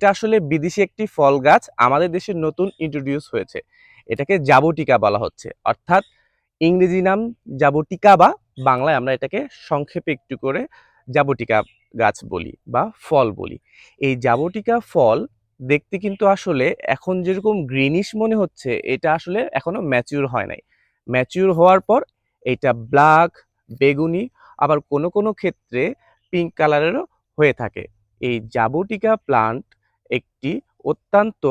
এটা আসলে বিদেশি একটি ফল গাছ, আমাদের দেশে নতুন ইন্ট্রোডিউস হয়েছে। এটাকে জাবুটিকা বলা হচ্ছে, অর্থাৎ ইংরেজি নাম জাবুটিকা, বা বাংলায় আমরা এটাকে সংক্ষেপে একটু করে জাবুটিকা গাছ বলি বা ফল বলি। এই জাবুটিকা ফল দেখতে কিন্তু আসলে এখন যেরকম গ্রিনিশ মনে হচ্ছে, এটা আসলে এখনো ম্যাচিউর হয় নাই। ম্যাচিউর হওয়ার পর এটা ব্ল্যাক, বেগুনি, আবার কোনো কোনো ক্ষেত্রে পিঙ্ক কালারেরও হয়ে থাকে। এই জাবুটিকা প্লান্ট একটি অত্যন্ত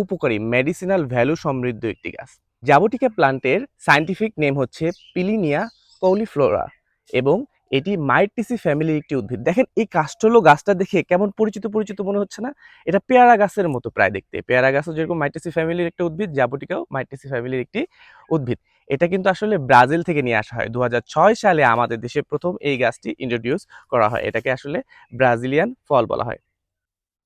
উপকারী মেডিসিনাল ভ্যালু সমৃদ্ধ একটি গাছ। জাবুটিকা প্লান্টের সায়েন্টিফিক নেম হচ্ছে পিলিনিয়া কৌলিফ্লোরা, এবং এটি মাইটিসি ফ্যামিলির একটি উদ্ভিদ। দেখেন এই কাষ্ঠলো গাছটা দেখে কেমন পরিচিত পরিচিত মনে হচ্ছে না? এটা পেয়ারা গাছের মতো প্রায় দেখতে। পেয়ারা গাছও যেরকম মাইটিসি ফ্যামিলির একটা উদ্ভিদ, জাবুটিকাও মাইটিসি ফ্যামিলির একটি উদ্ভিদ। এটা কিন্তু আসলে ব্রাজিল থেকে নিয়ে আসা হয়। 2006 সালে আমাদের দেশে প্রথম এই গাছটি ইন্ট্রোডিউস করা হয়। এটাকে আসলে ব্রাজিলিয়ান ফল বলা হয়।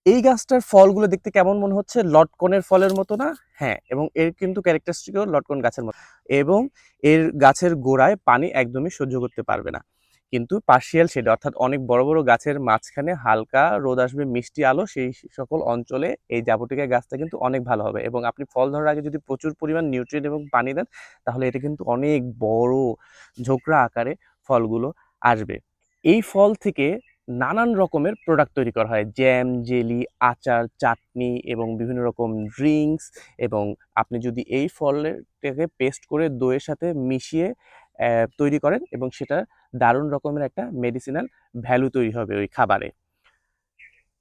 এই গাছটার ফলগুলো দেখতে কেমন মনে হচ্ছে? লটকনের ফলের মতো না? হ্যাঁ, এবং এর কিন্তু ক্যারেক্টারিস্টিকও লটকন গাছের মতো, এবং এর গাছের গোড়ায় পানি একদমই সহ্য করতে পারবে না। কিন্তু পার্শিয়াল শেড, অর্থাৎ অনেক বড় বড় গাছের মাঝখানে হালকা রোদ আসবে, মিষ্টি আলো, সেই সকল অঞ্চলে এই জাবুটিকা গাছটা কিন্তু অনেক ভালো হবে। এবং আপনি ফল ধরার আগে যদি প্রচুর পরিমাণ নিউট্রিয়েন্ট এবং পানি দেন, তাহলে এটা কিন্তু অনেক বড় ঝোকরা আকারে ফলগুলো আসবে। এই ফল থেকে নানান রকমের প্রোডাক্ট তৈরি করা হয়, জ্যাম, জেলি, আচার, চাটনি এবং বিভিন্ন রকম ড্রিঙ্কস। এবং আপনি যদি এই ফলটাকে পেস্ট করে দইয়ের সাথে মিশিয়ে তৈরি করেন, এবং সেটা দারুণ রকমের একটা মেডিসিনাল ভ্যালু তৈরি হবে ওই খাবারে।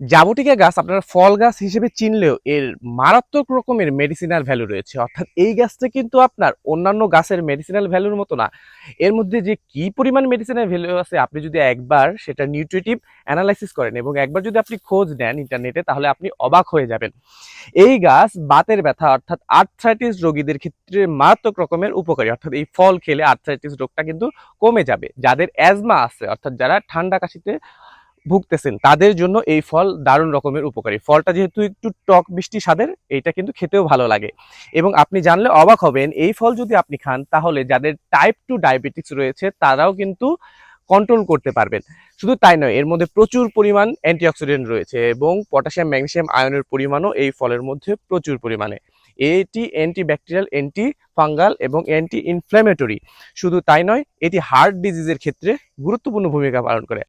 জাবুটিকা গাছ আপনারা ফল গাছ হিসেবে চিনলেও এর মারাত্মক রকমের মেডিসিনাল ভ্যালু রয়েছে, অর্থাৎ এই গাছটা কিন্তু আপনার অন্যান্য গাছের মেডিসিনাল ভ্যালুর মতো না। এর মধ্যে যে কি পরিমাণ মেডিসিনাল ভ্যালু আছে, আপনি যদি একবার সেটা নিউট্রিটিভ অ্যানালাইসিস করেন এবং একবার যদি আপনি খোঁজ নেন ইন্টারনেটে, তাহলে আপনি অবাক হয়ে যাবেন। এই গাছ বাতের ব্যথা অর্থাৎ আর্থ্রাইটিস রোগীদের ক্ষেত্রে মারাত্মক রকমের উপকারী, অর্থাৎ এই ফল খেলে আর্থ্রাইটিস রোগটা কিন্তু কমে যাবে। যাদের অ্যাজমা আছে, অর্থাৎ যারা ঠান্ডা কাশিতে ভুগতেছেন, তাদের জন্য এই ফল দারুণ রকমের উপকারী। ফলটা যেহেতু একটু টক মিষ্টি স্বাদের, এইটা কিন্তু খেতেও ভালো লাগে। এবং আপনি জানলে অবাক হবেন, এই ফল যদি আপনি খান, তাহলে যাদের টাইপ 2 ডায়াবেটিস রয়েছে তারাও কিন্তু কন্ট্রোল করতে পারবেন। শুধু তাই নয়, এর মধ্যে প্রচুর পরিমাণ অ্যান্টিঅক্সিডেন্ট রয়েছে, এবং পটাশিয়াম, ম্যাগনেসিয়াম, আয়নের পরিমাণও এই ফলের মধ্যে প্রচুর পরিমাণে। এটি অ্যান্টিব্যাকটেরিয়াল, অ্যান্টি ফাঙ্গাল এবং অ্যান্টি ইনফ্ল্যামেটরি। শুধু তাই নয়, এটি হার্ট ডিজিজের ক্ষেত্রে গুরুত্বপূর্ণ ভূমিকা পালন করে।